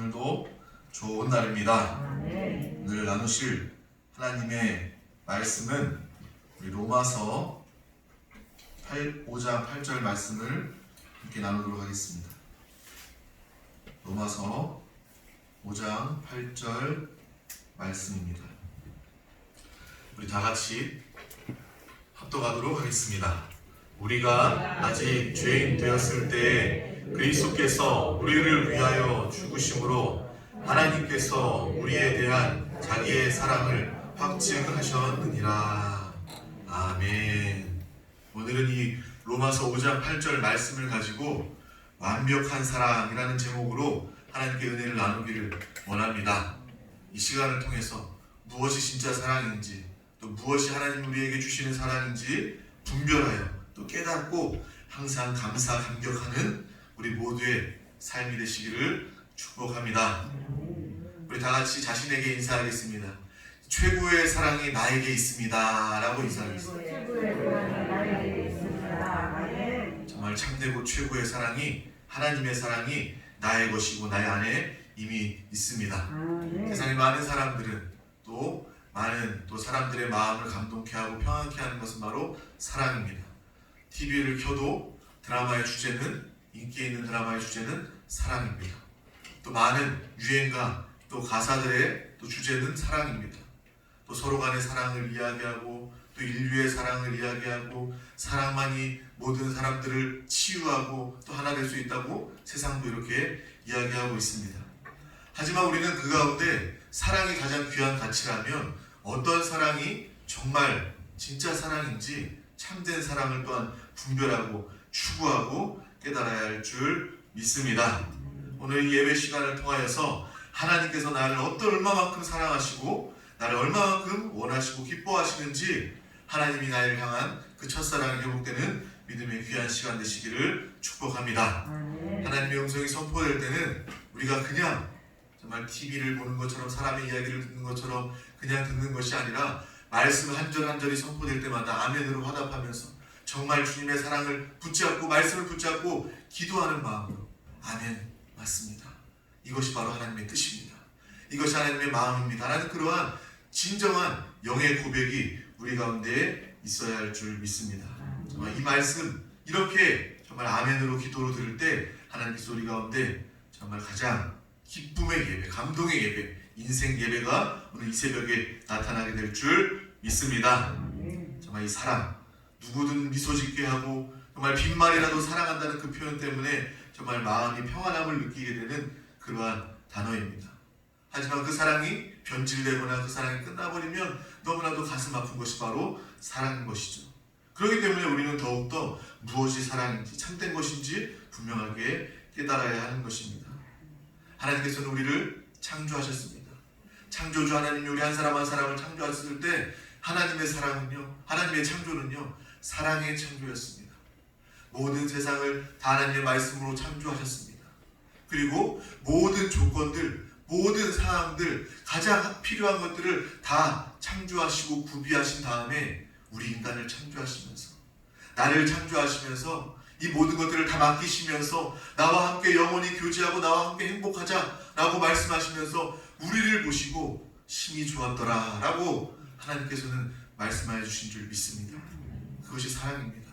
오늘도 좋은 날입니다. 오늘 나누실 하나님의 말씀은 우리 로마서 5장 8절 말씀을 함께 나누도록 하겠습니다. 로마서 5장 8절 말씀입니다. 우리 다 같이 합독하도록 하겠습니다. 우리가 아직 죄인 되었을 때에 그리스도께서 우리를 위하여 죽으심으로 하나님께서 우리에 대한 자기의 사랑을 확증하셨느니라. 아멘. 오늘은 이 로마서 5장 8절 말씀을 가지고 완벽한 사랑이라는 제목으로 하나님께 은혜를 나누기를 원합니다. 이 시간을 통해서 무엇이 진짜 사랑인지, 또 무엇이 하나님 우리에게 주시는 사랑인지 분별하여 또 깨닫고 항상 감사 감격하는 우리 모두의 삶이 되시기를 축복합니다. 우리 다 같이 자신에게 인사하겠습니다. 최고의 사랑이 나에게 있습니다 라고 인사하겠습니다. 정말 참되고 최고의 사랑이, 하나님의 사랑이 나의 것이고 나의 안에 이미 있습니다. 세상의 많은 사람들은 또 사람들의 마음을 감동케 하고 평안케 하는 것은 바로 사랑입니다. TV를 켜도 드라마의 주제는, 인기 있는 드라마의 주제는 사랑입니다. 또 많은 유행가, 또 가사들의 또 주제는 사랑입니다. 또 서로 간의 사랑을 이야기하고, 또 인류의 사랑을 이야기하고, 사랑만이 모든 사람들을 치유하고 또 하나 될 수 있다고 세상도 이렇게 이야기하고 있습니다. 하지만 우리는 그 가운데 사랑이 가장 귀한 가치라면 어떤 사랑이 정말 진짜 사랑인지 참된 사랑을 또한 분별하고 추구하고 깨달아야 할 줄 믿습니다. 오늘 이 예배 시간을 통하여서 하나님께서 나를 얼마만큼 사랑하시고 나를 얼마만큼 원하시고 기뻐하시는지 하나님이 나를 향한 그 첫사랑이 회복되는 믿음의 귀한 시간 되시기를 축복합니다. 하나님의 음성이 선포될 때는 우리가 그냥 정말 TV를 보는 것처럼, 사람의 이야기를 듣는 것처럼 그냥 듣는 것이 아니라 말씀 한 절 한 절이 선포될 때마다 아멘으로 화답하면서 정말 주님의 사랑을 붙잡고 말씀을 붙잡고 기도하는 마음으로 아멘, 맞습니다. 이것이 바로 하나님의 뜻입니다. 이것이 하나님의 마음입니다. 라는 그러한 진정한 영의 고백이 우리 가운데 있어야 할 줄 믿습니다. 정말 이 말씀 이렇게 정말 아멘으로 기도로 들을 때 하나님께서 우리 가운데 정말 가장 기쁨의 예배, 감동의 예배, 인생 예배가 오늘 이 새벽에 나타나게 될 줄 믿습니다. 정말 이 사랑, 누구든 미소 짓게 하고 정말 빈말이라도 사랑한다는 그 표현 때문에 정말 마음이 평안함을 느끼게 되는 그러한 단어입니다. 하지만 그 사랑이 변질되거나 그 사랑이 끝나버리면 너무나도 가슴 아픈 것이 바로 사랑인 것이죠. 그렇기 때문에 우리는 더욱더 무엇이 사랑인지, 참된 것인지 분명하게 깨달아야 하는 것입니다. 하나님께서는 우리를 창조하셨습니다. 창조주 하나님이 우리 한 사람 한 사람을 창조하셨을 때 하나님의 사랑은요, 하나님의 창조는요, 사랑의 창조였습니다. 모든 세상을 다 하나님의 말씀으로 창조하셨습니다. 그리고 모든 조건들, 모든 상황들, 가장 필요한 것들을 다 창조하시고 구비하신 다음에 우리 인간을 창조하시면서, 나를 창조하시면서 이 모든 것들을 다 맡기시면서 나와 함께 영원히 교제하고 나와 함께 행복하자라고 말씀하시면서 우리를 보시고 심히 좋았더라 라고 하나님께서는 말씀하여 주신 줄 믿습니다. 그것이 사랑입니다.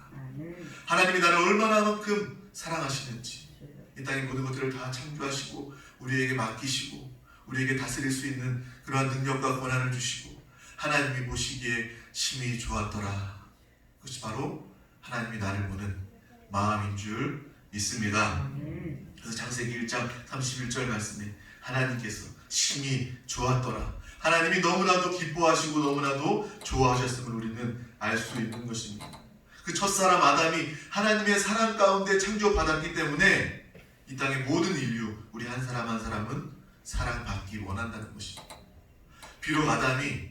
하나님이 나를 얼마나만큼 사랑하시는지, 이 땅의 모든 것들을 다 창조하시고 우리에게 맡기시고 우리에게 다스릴 수 있는 그러한 능력과 권한을 주시고 하나님이 보시기에 심히 좋았더라. 그것이 바로 하나님이 나를 보는 마음인 줄 믿습니다. 그래서 창세기 1장 31절 말씀에 하나님께서 심히 좋았더라, 하나님이 너무나도 기뻐하시고 너무나도 좋아하셨음을 우리는 알 수 있는 것입니다. 그 첫사람 아담이 하나님의 사랑 가운데 창조받았기 때문에 이 땅의 모든 인류, 우리 한 사람 한 사람은 사랑받기 원한다는 것입니다. 비록 아담이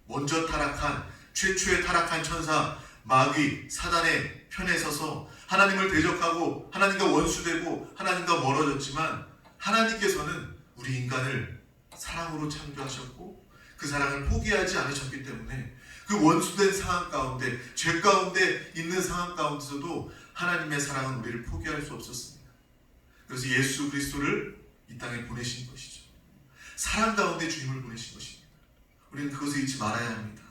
먼저 타락한, 최초의 타락한 천사 마귀 사단의 편에 서서 하나님을 대적하고 하나님과 원수되고 하나님과 멀어졌지만 하나님께서는 우리 인간을 사랑으로 창조하셨고 그 사랑을 포기하지 않으셨기 때문에 그 원수된 상황 가운데, 죄 가운데 있는 상황 가운데서도 하나님의 사랑은 우리를 포기할 수 없었습니다. 그래서 예수 그리스도를 이 땅에 보내신 것이죠. 사랑 가운데 주님을 보내신 것입니다. 우리는 그것을 잊지 말아야 합니다.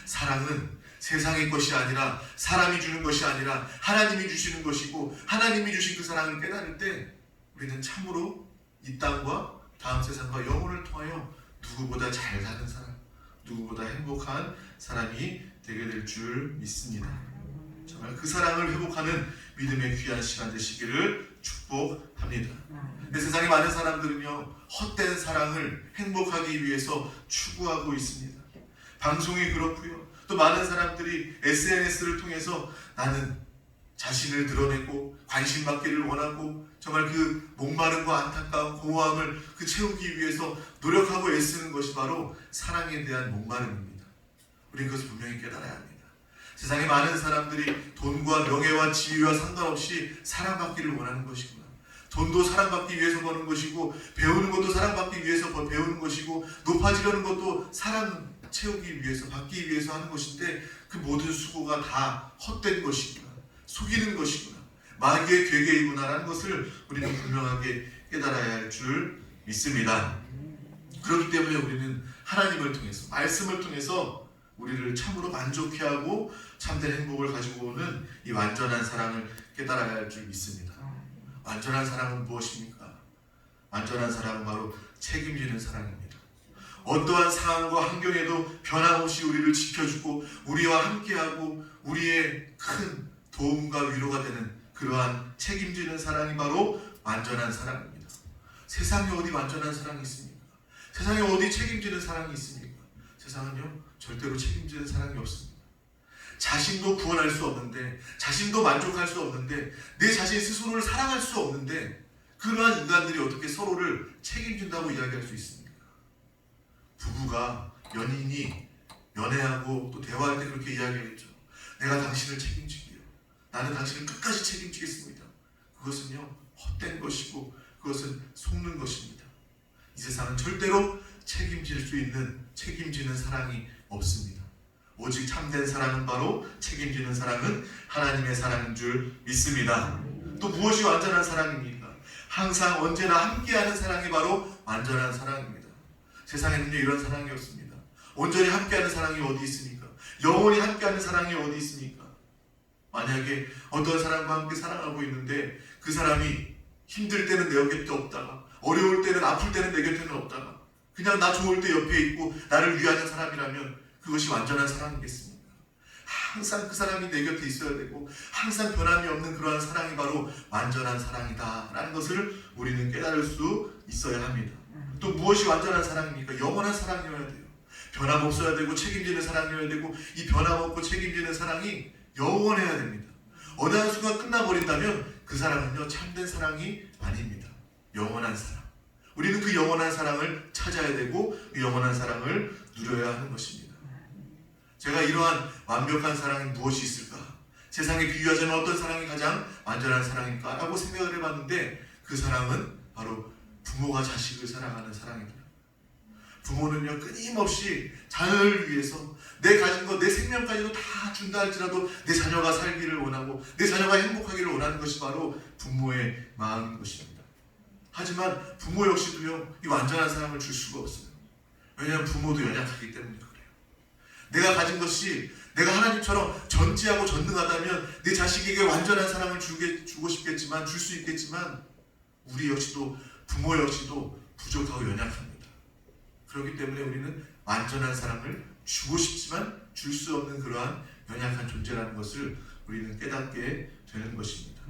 사랑은 세상의 것이 아니라, 사람이 주는 것이 아니라 하나님이 주시는 것이고, 하나님이 주신 그 사랑을 깨달을 때 우리는 참으로 이 땅과 다음 세상과 영혼을 통하여 누구보다 잘 사는 사람, 누구보다 행복한 사람이 되게 될 줄 믿습니다. 정말 그 사랑을 회복하는 믿음의 귀한 시간 되시기를 축복합니다. 세상에 많은 사람들은요, 헛된 사랑을 행복하기 위해서 추구하고 있습니다. 방송이 그렇고요. 또 많은 사람들이 SNS를 통해서 나는 자신을 드러내고 관심받기를 원하고 정말 그 목마름과 안타까운 공허함을 채우기 위해서 노력하고 애쓰는 것이 바로 사랑에 대한 목마름입니다. 우리는 그것을 분명히 깨달아야 합니다. 세상에 많은 사람들이 돈과 명예와 지위와 상관없이 사랑받기를 원하는 것이구나. 돈도 사랑받기 위해서 버는 것이고, 배우는 것도 사랑받기 위해서 배우는 것이고, 높아지려는 것도 사랑 채우기 위해서, 받기 위해서 하는 것인데, 그 모든 수고가 다 헛된 것이구나, 속이는 것이구나, 마귀의 괴계이구나라는 것을 우리는 분명하게 깨달아야 할 줄 믿습니다. 그렇기 때문에 우리는 하나님을 통해서, 말씀을 통해서 우리를 참으로 만족해 하고 참된 행복을 가지고 오는 이 완전한 사랑을 깨달아야 할 줄 믿습니다. 완전한 사랑은 무엇입니까? 완전한 사랑은 바로 책임지는 사랑입니다. 어떠한 상황과 환경에도 변함없이 우리를 지켜주고 우리와 함께하고 우리의 큰 도움과 위로가 되는 그러한 책임지는 사랑이 바로 완전한 사랑입니다. 세상에 어디 완전한 사랑이 있습니까? 세상에 어디 책임지는 사랑이 있습니까? 세상은요, 절대로 책임지는 사랑이 없습니다. 자신도 구원할 수 없는데, 자신도 만족할 수 없는데, 내 자신 스스로를 사랑할 수 없는데, 그러한 인간들이 어떻게 서로를 책임진다고 이야기할 수 있습니까? 부부가, 연인이 연애하고 또 대화할 때 그렇게 이야기하겠죠. 내가 당신을 책임질게요. 나는 당신을 끝까지 책임지겠습니다. 그것은요, 헛된 것이고 그것은 속는 것입니다. 이 세상은 절대로 책임질 수 있는, 책임지는 사랑이 없습니다. 오직 참된 사랑은 바로, 책임지는 사랑은 하나님의 사랑인 줄 믿습니다. 또 무엇이 완전한 사랑입니까? 항상 언제나 함께하는 사랑이 바로 완전한 사랑입니다. 세상에는요, 이런 사랑이 없습니다. 온전히 함께하는 사랑이 어디 있습니까? 영원히 함께하는 사랑이 어디 있습니까? 만약에 어떤 사람과 함께 사랑하고 있는데 그 사람이 힘들 때는 내 곁에 없다가, 어려울 때는, 아플 때는 내 곁에는 없다가, 그냥 나 좋을 때 옆에 있고 나를 위하는 사람이라면 그것이 완전한 사랑이겠습니까? 항상 그 사람이 내 곁에 있어야 되고 항상 변함이 없는 그러한 사랑이 바로 완전한 사랑이다 라는 것을 우리는 깨달을 수 있어야 합니다. 또 무엇이 완전한 사랑입니까? 영원한 사랑이어야 돼요. 변함없어야 되고 책임지는 사랑이어야 되고, 이 변함없고 책임지는 사랑이 영원해야 됩니다. 어느 한 순간 끝나버린다면 그 사랑은요, 참된 사랑이 아닙니다. 영원한 사랑. 우리는 그 영원한 사랑을 찾아야 되고 그 영원한 사랑을 누려야 하는 것입니다. 제가 이러한 완벽한 사랑이 무엇이 있을까? 세상에 비유하자면 어떤 사랑이 가장 완전한 사랑일까? 라고 생각을 해봤는데, 그 사랑은 바로 부모가 자식을 사랑하는 사랑입니다. 부모는요, 끊임없이 자녀를 위해서 내 가진 것, 내 생명까지도 다 준다 할지라도 내 자녀가 살기를 원하고 내 자녀가 행복하기를 원하는 것이 바로 부모의 마음인 것입니다. 하지만 부모 역시도요, 이 완전한 사랑을 줄 수가 없어요. 왜냐하면 부모도 연약하기 때문에 그래요. 내가 가진 것이, 내가 하나님처럼 전지하고 전능하다면 내 자식에게 완전한 사랑을 주고 싶겠지만, 줄 수 있겠지만, 우리 역시도, 부모 역시도 부족하고 연약합니다. 그렇기 때문에 우리는 완전한 사랑을 주고 싶지만 줄 수 없는 그러한 연약한 존재라는 것을 우리는 깨닫게 되는 것입니다.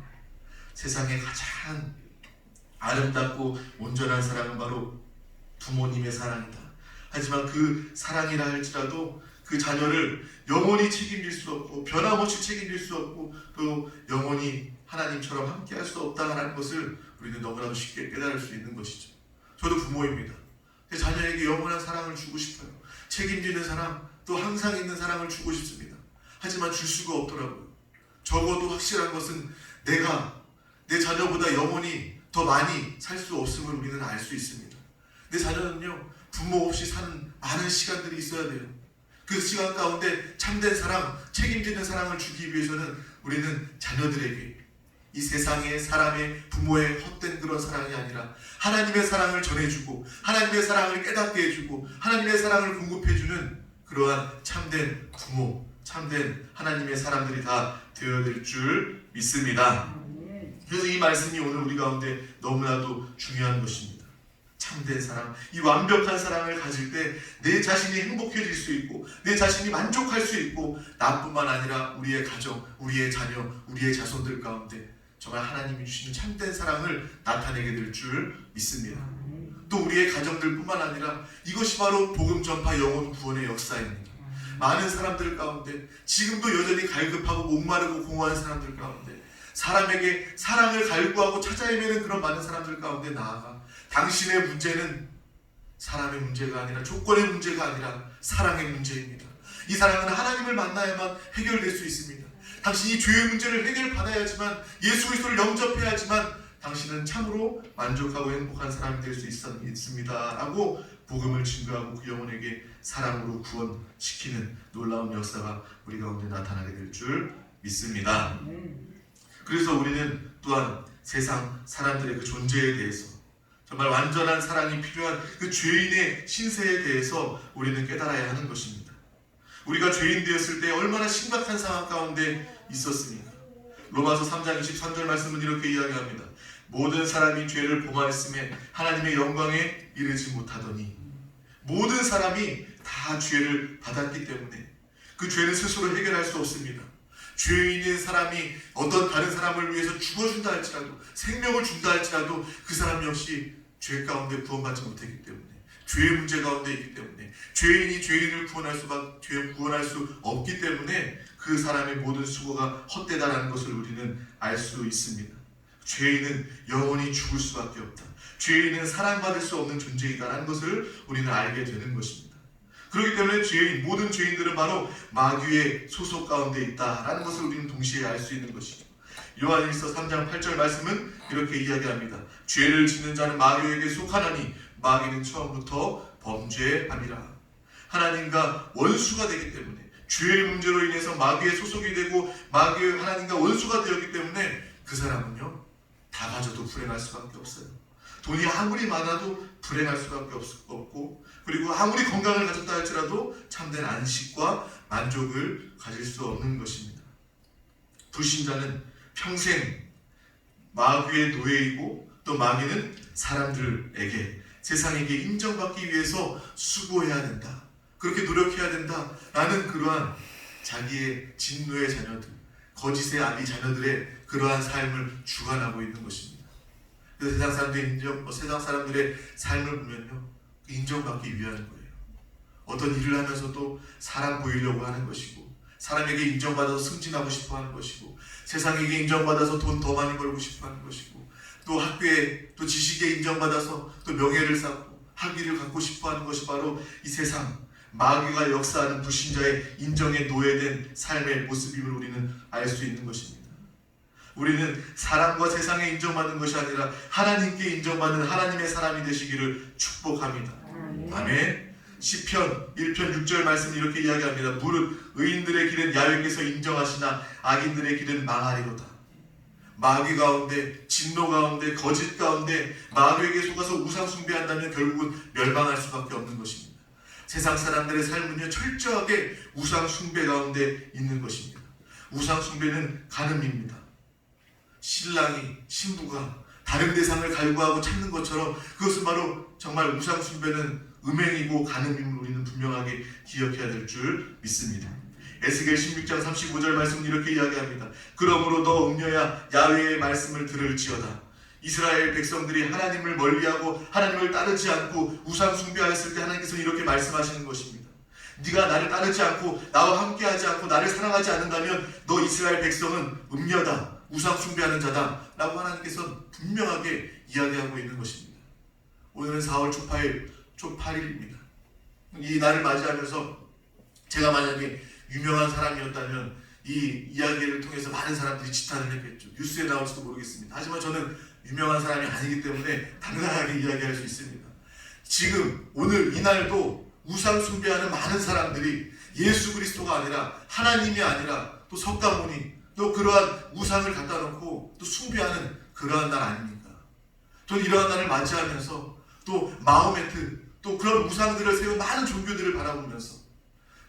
세상에 가장 아름답고 온전한 사랑은 바로 부모님의 사랑이다. 하지만 그 사랑이라 할지라도 그 자녀를 영원히 책임질 수 없고 변함없이 책임질 수 없고 또 영원히 하나님처럼 함께할 수 없다는 것을 우리는 너무나도 쉽게 깨달을 수 있는 것이죠. 저도 부모입니다. 제 자녀에게 영원한 사랑을 주고 싶어요. 책임지는 사랑, 또 항상 있는 사랑을 주고 싶습니다. 하지만 줄 수가 없더라고요. 적어도 확실한 것은 내가 내 자녀보다 영원히 더 많이 살 수 없음을 우리는 알 수 있습니다. 내 자녀는요, 부모 없이 사는 많은 시간들이 있어야 돼요. 그 시간 가운데 참된 사랑, 책임지는 사랑을 주기 위해서는 우리는 자녀들에게 이 세상의 사람의 부모의 헛된 그런 사랑이 아니라 하나님의 사랑을 전해주고 하나님의 사랑을 깨닫게 해주고 하나님의 사랑을 공급해주는 그러한 참된 부모, 참된 하나님의 사람들이 다 되어야 될 줄 믿습니다. 그래서 이 말씀이 오늘 우리 가운데 너무나도 중요한 것입니다. 참된 사랑, 이 완벽한 사랑을 가질 때 내 자신이 행복해질 수 있고 내 자신이 만족할 수 있고 나뿐만 아니라 우리의 가정, 우리의 자녀, 우리의 자손들 가운데 정말 하나님이 주시는 참된 사랑을 나타내게 될 줄 믿습니다. 또 우리의 가정들뿐만 아니라 이것이 바로 복음 전파 영혼 구원의 역사입니다. 많은 사람들 가운데 지금도 여전히 갈급하고 목마르고 공허한 사람들 가운데 사람에게 사랑을 갈구하고 찾아 헤매는 그런 많은 사람들 가운데 나아가 당신의 문제는 사람의 문제가 아니라 조건의 문제가 아니라 사랑의 문제입니다. 이 사랑은 하나님을 만나야만 해결될 수 있습니다. 당신이 죄의 문제를 해결받아야지만 예수 그리스도를 영접해야지만 당신은 참으로 만족하고 행복한 사람이 될 수 있습니다 라고 복음을 증거하고 그 영혼에게 사랑으로 구원시키는 놀라운 역사가 우리 가운데 나타나게 될 줄 믿습니다. 그래서 우리는 또한 세상 사람들의 그 존재에 대해서 정말 완전한 사랑이 필요한 그 죄인의 신세에 대해서 우리는 깨달아야 하는 것입니다. 우리가 죄인 되었을 때 얼마나 심각한 상황 가운데 있었습니까? 로마서 3장 23절 말씀은 이렇게 이야기합니다. 모든 사람이 죄를 범하였음에 하나님의 영광에 이르지 못하더니 모든 사람이 다 죄를 받았기 때문에 그 죄는 스스로 해결할 수 없습니다. 죄인인 사람이 어떤 다른 사람을 위해서 죽어준다 할지라도 생명을 준다 할지라도 그 사람 역시 죄 가운데 구원받지 못했기 때문에 죄의 문제 가운데 있기 때문에 죄인이 죄인을 구원할 수 없기 때문에 그 사람의 모든 수고가 헛되다라는 것을 우리는 알 수 있습니다. 죄인은 영원히 죽을 수밖에 없다. 죄인은 사랑받을 수 없는 존재이다라는 것을 우리는 알게 되는 것입니다. 그렇기 때문에 모든 죄인들은 바로 마귀의 소속 가운데 있다라는 것을 우리는 동시에 알 수 있는 것이죠. 요한일서 3장 8절 말씀은 이렇게 이야기합니다. 죄를 짓는 자는 마귀에게 속하나니 마귀는 처음부터 범죄함이라. 하나님과 원수가 되기 때문에 죄의 문제로 인해서 마귀의 소속이 되고 하나님과 원수가 되었기 때문에 그 사람은요 다 가져도 불행할 수밖에 없어요. 돈이 아무리 많아도 불행할 수밖에 없고 그리고 아무리 건강을 가졌다 할지라도 참된 안식과 만족을 가질 수 없는 것입니다. 불신자는 평생 마귀의 노예이고 또 마귀는 사람들에게 세상에게 인정받기 위해서 수고해야 된다. 그렇게 노력해야 된다. 라는 그러한 자기의 진노의 자녀들, 거짓의 아비 자녀들의 그러한 삶을 주관하고 있는 것입니다. 그래서 세상 사람들의 삶을 보면요, 인정받기 위한 거예요. 어떤 일을 하면서도 사람 보이려고 하는 것이고, 사람에게 인정받아서 승진하고 싶어 하는 것이고, 세상에게 인정받아서 돈 더 많이 벌고 싶어 하는 것이고, 또 학교에 또 지식에 인정받아서 또 명예를 쌓고 학위를 갖고 싶어 하는 것이 바로 이 세상 마귀가 역사하는 불신자의 인정에 노예된 삶의 모습임을 우리는 알 수 있는 것입니다. 우리는 사람과 세상에 인정받는 것이 아니라 하나님께 인정받는 하나님의 사람이 되시기를 축복합니다. 아멘. 시편 1편 6절 말씀 이렇게 이야기합니다. 무릇 의인들의 길은 야훼께서 인정하시나 악인들의 길은 망하리로다. 마귀 가운데, 진노 가운데, 거짓 가운데 마귀에게 속아서 우상 숭배한다면 결국은 멸망할 수밖에 없는 것입니다. 세상 사람들의 삶은요 철저하게 우상 숭배 가운데 있는 것입니다. 우상 숭배는 간음입니다. 신부가 다른 대상을 갈구하고 찾는 것처럼 그것은 바로 정말 우상 숭배는 음행이고 간음임을 우리는 분명하게 기억해야 될 줄 믿습니다. 에스겔 16장 35절 말씀은 이렇게 이야기합니다. 그러므로 너 음녀야 야훼의 말씀을 들을지어다. 이스라엘 백성들이 하나님을 멀리하고 하나님을 따르지 않고 우상 숭배하였을 때 하나님께서는 이렇게 말씀하시는 것입니다. 네가 나를 따르지 않고 나와 함께하지 않고 나를 사랑하지 않는다면 너 이스라엘 백성은 음녀다, 우상 숭배하는 자다 라고 하나님께서는 분명하게 이야기하고 있는 것입니다. 오늘은 4월 초 8일입니다. 이 날을 맞이하면서 제가 만약에 유명한 사람이었다면 이 이야기를 통해서 많은 사람들이 지탄을 했겠죠. 뉴스에 나올지도 모르겠습니다. 하지만 저는 유명한 사람이 아니기 때문에 당당하게 이야기할 수 있습니다. 지금 오늘 이날도 우상 숭배하는 많은 사람들이 예수 그리스도가 아니라 하나님이 아니라 또 석가모니 또 그러한 우상을 갖다 놓고 또 숭배하는 그러한 날 아닙니까? 또 이러한 날을 맞이하면서 또 마호메트 또 그런 우상들을 세운 많은 종교들을 바라보면서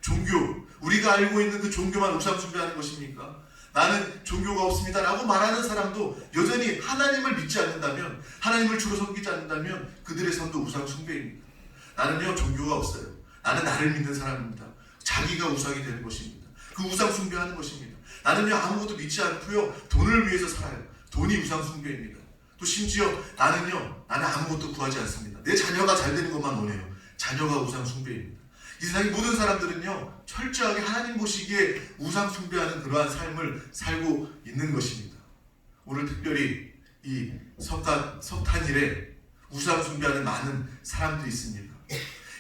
종교, 우리가 알고 있는 그 종교만 우상 숭배하는 것입니까? 나는 종교가 없습니다 라고 말하는 사람도 여전히 하나님을 믿지 않는다면, 하나님을 주로 섬기지 않는다면 그들의 삶도 우상 숭배입니다. 나는요 종교가 없어요. 나는 나를 믿는 사람입니다. 자기가 우상이 되는 것입니다. 그 우상 숭배하는 것입니다. 나는요 아무것도 믿지 않고요 돈을 위해서 살아요. 돈이 우상 숭배입니다. 또 심지어 나는 아무것도 구하지 않습니다. 내 자녀가 잘 되는 것만 원해요. 자녀가 우상 숭배입니다. 이 세상의 모든 사람들은요 철저하게 하나님 보시기에 우상 숭배하는 그러한 삶을 살고 있는 것입니다. 오늘 특별히 이 석탄일에 우상 숭배하는 많은 사람들이 있습니다.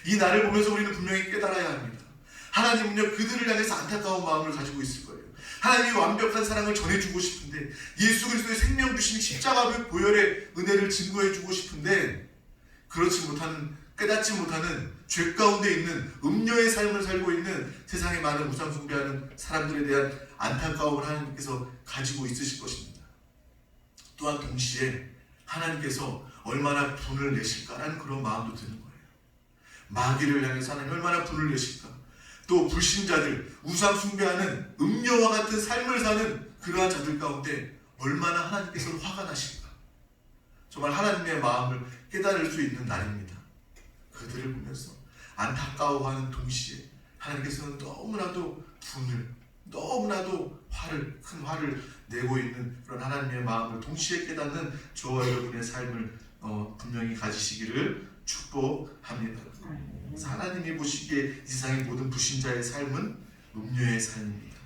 이 날을 보면서 우리는 분명히 깨달아야 합니다. 하나님은요 그들을 향해서 안타까운 마음을 가지고 있을 거예요. 하나님이 완벽한 사랑을 전해주고 싶은데, 예수 그리스도의 생명 주신 십자가의 보혈의 은혜를 증거해주고 싶은데, 그렇지 못하는, 깨닫지 못하는 죄 가운데 있는 음녀의 삶을 살고 있는 세상의 많은 우상 숭배하는 사람들에 대한 안타까움을 하나님께서 가지고 있으실 것입니다. 또한 동시에 하나님께서 얼마나 분을 내실까라는 그런 마음도 드는 거예요. 마귀를 향해서 하나님 얼마나 분을 내실까. 또 불신자들, 우상 숭배하는 음녀와 같은 삶을 사는 그러한 자들 가운데 얼마나 하나님께서는 화가 나실까. 정말 하나님의 마음을 깨달을 수 있는 날입니다. 그들을 보면서 안타까워하는 동시에 하나님께서는 너무나도 분을, 너무나도 큰 화를 내고 있는 그런 하나님의 마음을 동시에 깨닫는 저와 여러분의 삶을 분명히 가지시기를 축복합니다. 하나님이 보시기에 이 세상의 모든 불신자의 삶은 음녀의 삶입니다.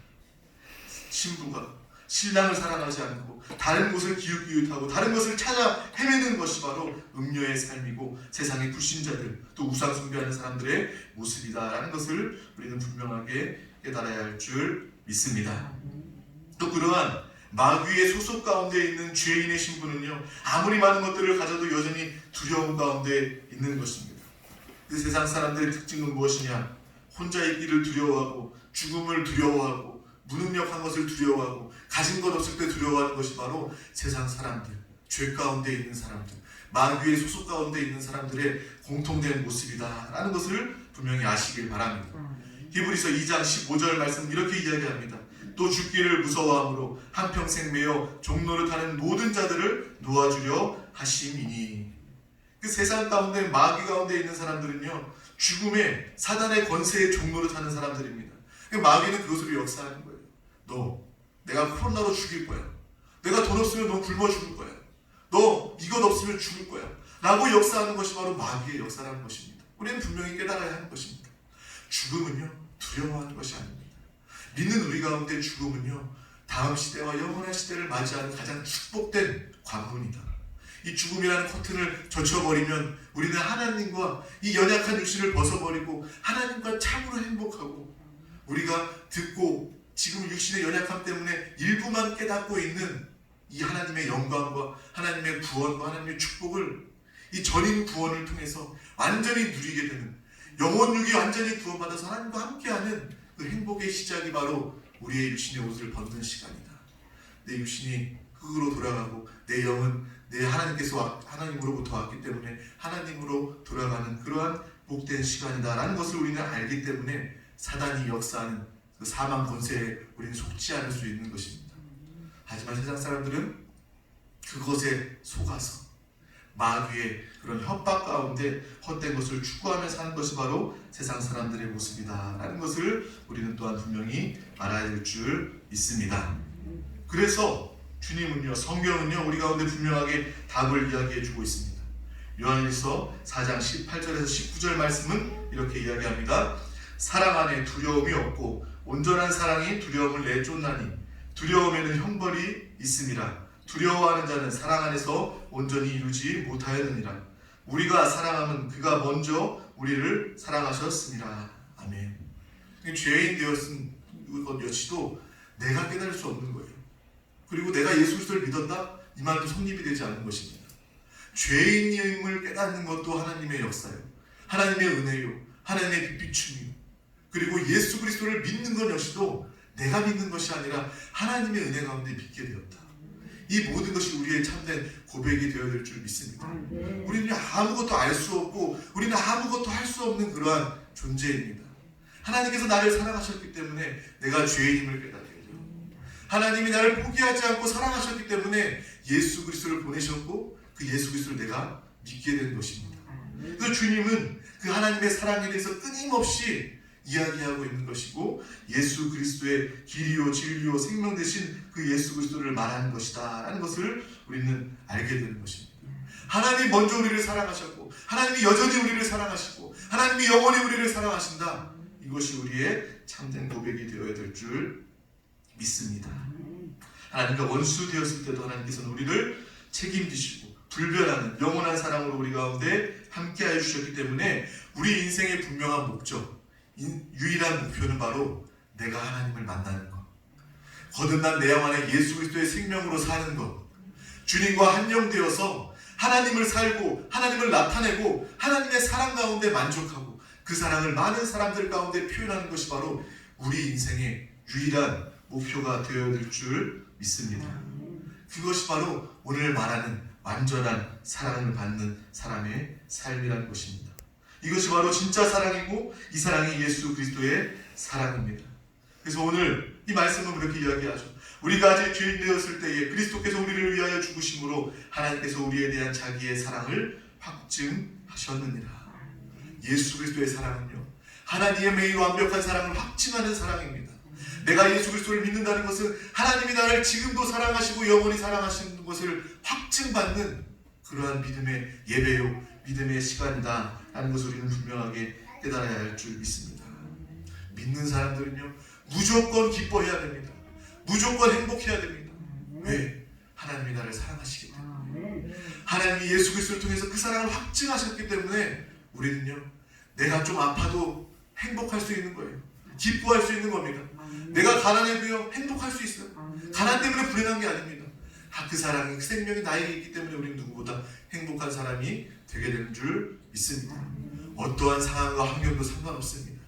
신부가 신랑을 사랑하지 않고 다른 곳을 기웃기웃하고 다른 것을 찾아 헤매는 것이 바로 음녀의 삶이고 세상의 불신자들 또 우상 숭배하는 사람들의 모습이다라는 것을 우리는 분명하게 깨달아야 할 줄 믿습니다. 또 그러한 마귀의 소속 가운데 있는 죄인의 신부는요 아무리 많은 것들을 가져도 여전히 두려움 가운데 있는 것입니다. 그 세상 사람들의 특징은 무엇이냐? 혼자 있기를 두려워하고 죽음을 두려워하고 무능력한 것을 두려워하고 가진 것 없을 때 두려워하는 것이 바로 세상 사람들, 죄 가운데 있는 사람들, 마귀의 소속 가운데 있는 사람들의 공통된 모습이다라는 것을 분명히 아시길 바랍니다. 히브리서 2장 15절 말씀 이렇게 이야기합니다. 또 죽기를 무서워함으로 한평생 매여 종노릇하는 모든 자들을 놓아주려 하심이니. 그 세상 가운데 마귀 가운데 있는 사람들은요 죽음의 사단의 권세에 종노릇하는 사람들입니다. 마귀는 그것으로 역사하는 거예요. 너 내가 코로나로 죽일 거야. 내가 돈 없으면 너 굶어 죽을 거야. 너 이것 없으면 죽을 거야 라고 역사하는 것이 바로 마귀의 역사라는 것입니다. 우리는 분명히 깨달아야 하는 것입니다. 죽음은요 두려워하는 것이 아닙니다. 믿는 우리 가운데 죽음은요 다음 시대와 영원한 시대를 맞이하는 가장 축복된 관문이다. 이 죽음이라는 커튼을 젖혀버리면 우리는 하나님과 이 연약한 육신을 벗어버리고 하나님과 참으로 행복하고, 우리가 듣고 지금 육신의 연약함 때문에 일부만 깨닫고 있는 이 하나님의 영광과 하나님의 구원과 하나님의 축복을 이 전인 구원을 통해서 완전히 누리게 되는, 영혼육이 완전히 구원받아서 하나님과 함께하는 그 행복의 시작이 바로 우리의 육신의 옷을 벗는 시간이다. 내 육신이 흙으로 돌아가고 내 영은 내 하나님으로부터 왔기 때문에 하나님으로 돌아가는 그러한 복된 시간이다라는 것을 우리는 알기 때문에 사단이 역사하는 그 사망 권세에 우리는 속지 않을 수 있는 것입니다. 하지만 세상 사람들은 그것에 속아서 마귀의 그런 협박 가운데 헛된 것을 추구하며 사는 것이 바로 세상 사람들의 모습이다라는 것을 우리는 또한 분명히 알아야 될 줄 믿습니다. 그래서 주님은요, 성경은요 우리 가운데 분명하게 답을 이야기해 주고 있습니다. 요한일서 4장 18절에서 19절 말씀은 이렇게 이야기합니다. 사랑 안에 두려움이 없고 온전한 사랑이 두려움을 내쫓나니 두려움에는 형벌이 있음이라. 두려워하는 자는 사랑 안에서 온전히 이루지 못하였느니라. 우리가 사랑하면 그가 먼저 우리를 사랑하셨습니다. 아멘. 죄인 되었은 것 여치도 내가 깨달을 수 없는 거예요. 그리고 내가 예수 그리스도를 믿었다? 이 말도 성립이 되지 않는 것입니다. 죄인임을 깨닫는 것도 하나님의 역사예요. 하나님의 은혜요. 하나님의 빛비춤이요. 그리고 예수 그리스도를 믿는 것 역시도 내가 믿는 것이 아니라 하나님의 은혜 가운데 믿게 되었다. 이 모든 것이 우리의 참된 고백이 되어야 될 줄 믿습니다. 우리는 아무것도 알 수 없고 우리는 아무것도 할 수 없는 그러한 존재입니다. 하나님께서 나를 사랑하셨기 때문에 내가 죄인임을 깨닫게 되고, 하나님이 나를 포기하지 않고 사랑하셨기 때문에 예수 그리스도를 보내셨고 그 예수 그리스도를 내가 믿게 된 것입니다. 그래서 주님은 그 하나님의 사랑에 대해서 끊임없이 이야기하고 있는 것이고, 예수 그리스도의 길이요 진리요 생명 되신 그 예수 그리스도를 말하는 것이다 라는 것을 우리는 알게 되는 것입니다. 하나님이 먼저 우리를 사랑하셨고 하나님이 여전히 우리를 사랑하시고 하나님이 영원히 우리를 사랑하신다. 이것이 우리의 참된 고백이 되어야 될 줄 믿습니다. 하나님과 원수 되었을 때도 하나님께서는 우리를 책임지시고 불변하는 영원한 사랑으로 우리 가운데 함께하여 주셨기 때문에 우리 인생의 분명한 목적, 유일한 목표는 바로 내가 하나님을 만나는 것, 거듭난 내 영 안에 예수 그리스도의 생명으로 사는 것, 주님과 한영되어서 하나님을 살고 하나님을 나타내고 하나님의 사랑 가운데 만족하고 그 사랑을 많은 사람들 가운데 표현하는 것이 바로 우리 인생의 유일한 목표가 되어야 될 줄 믿습니다. 그것이 바로 오늘 말하는 완전한 사랑을 받는 사람의 삶이라는 것입니다. 이것이 바로 진짜 사랑이고 이 사랑이 예수 그리스도의 사랑입니다. 그래서 오늘 이 말씀은 그렇게 이야기하죠. 우리가 아직 죄인 되었을 때에 그리스도께서 우리를 위하여 죽으심으로 하나님께서 우리에 대한 자기의 사랑을 확증하셨느니라. 예수 그리스도의 사랑은요, 하나님의 이 완벽한 사랑을 확증하는 사랑입니다. 내가 예수 그리스도를 믿는다는 것은 하나님이 나를 지금도 사랑하시고 영원히 사랑하시는 것을 확증받는 그러한 믿음의 예배요, 믿음의 시간이다 라는 것을 우리는 분명하게 깨달아야 할 줄 믿습니다. 믿는 사람들은요, 무조건 기뻐해야 됩니다. 무조건 행복해야 됩니다. 왜? 하나님이 나를 사랑하시기 때문에. 하나님이 예수 그리스도를 통해서 그 사랑을 확증하셨기 때문에 우리는요, 내가 좀 아파도 행복할 수 있는 거예요. 기뻐할 수 있는 겁니다. 내가 가난해도요, 행복할 수 있어요. 가난 때문에 불행한 게 아닙니다. 그 사랑이, 그 생명이 나에게 있기 때문에 우리는 누구보다 행복한 사람이 되게 되는 줄 믿습니다. 어떠한 상황과 환경도 상관없습니다.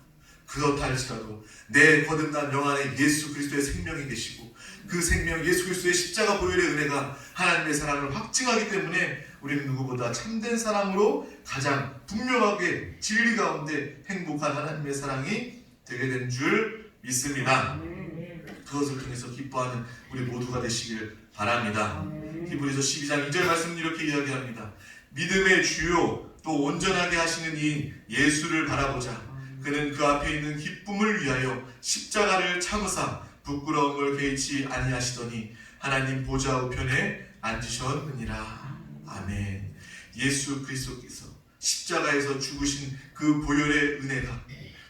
그렇다 할지라도 내 거듭난 영 안에 예수 그리스도의 생명이 계시고 그 생명 예수 그리스도의 십자가 보혈의 은혜가 하나님의 사랑을 확증하기 때문에 우리는 누구보다 참된 사랑으로 가장 분명하게 진리 가운데 행복한 하나님의 사랑이 되게 된 줄 믿습니다. 그것을 통해서 기뻐하는 우리 모두가 되시길 바랍니다. 히브리서 12장 2절 말씀은 이렇게 이야기합니다. 믿음의 주요 또 온전하게 하시는 이 예수를 바라보자. 그는 그 앞에 있는 기쁨을 위하여 십자가를 참으사 부끄러움을 개의치 아니하시더니 하나님 보좌 우편에 앉으셨느니라. 아멘. 예수 그리스도께서 십자가에서 죽으신 그 보혈의 은혜가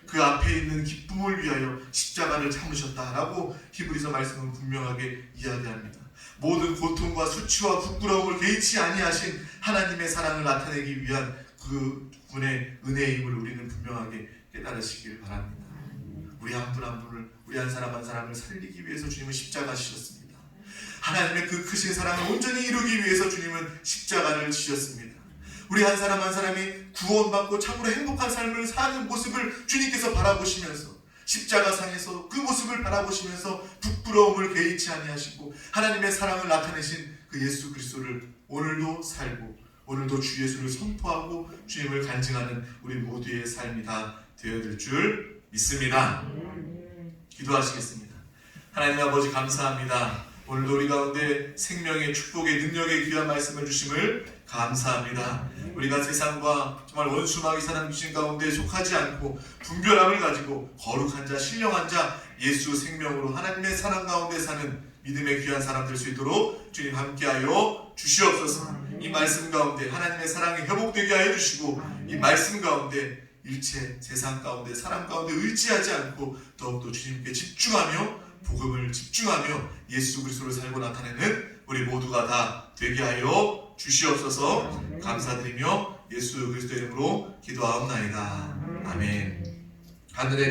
그 앞에 있는 기쁨을 위하여 십자가를 참으셨다라고 히브리서 말씀은 분명하게 이야기합니다. 모든 고통과 수치와 부끄러움을 개의치 아니하신 하나님의 사랑을 나타내기 위한 그 분의 은혜의 힘을 우리는 분명하게 깨달으시길 바랍니다. 우리 한 분 한 분을, 우리 한 사람 한 사람을 살리기 위해서 주님은 십자가 지셨습니다. 하나님의 그 크신 사랑을 온전히 이루기 위해서 주님은 십자가를 지셨습니다. 우리 한 사람 한 사람이 구원받고 참으로 행복한 삶을 사는 모습을 주님께서 바라보시면서 십자가상에서 그 모습을 바라보시면서 부끄러움을 개의치 아니하시고 하나님의 사랑을 나타내신 그 예수 그리스도를 오늘도 살고 오늘도 주 예수를 선포하고 주님을 간증하는 우리 모두의 삶이 다 되어야 될 줄 믿습니다. 기도하시겠습니다. 하나님 아버지 감사합니다. 오늘도 우리 가운데 생명의 축복의 능력의 귀한 말씀을 주심을 감사합니다. 우리가 세상과 정말 원수마귀 사람 귀신 가운데 속하지 않고 분별함을 가지고 거룩한 자, 신령한 자, 예수 생명으로 하나님의 사랑 가운데 사는 믿음의 귀한 사람 될 수 있도록 주님 함께하여 주시옵소서. 이 말씀 가운데 하나님의 사랑이 회복되게 하여 주시고 이 말씀 가운데 일체 세상 가운데 사람 가운데 의지하지 않고 더욱더 주님께 집중하며 복음을 집중하며 예수 그리스도를 살고 나타내는 우리 모두가 다 되게 하여 주시옵소서. 감사드리며 예수 그리스도의 이름으로 기도하옵나이다. 아멘. 하늘의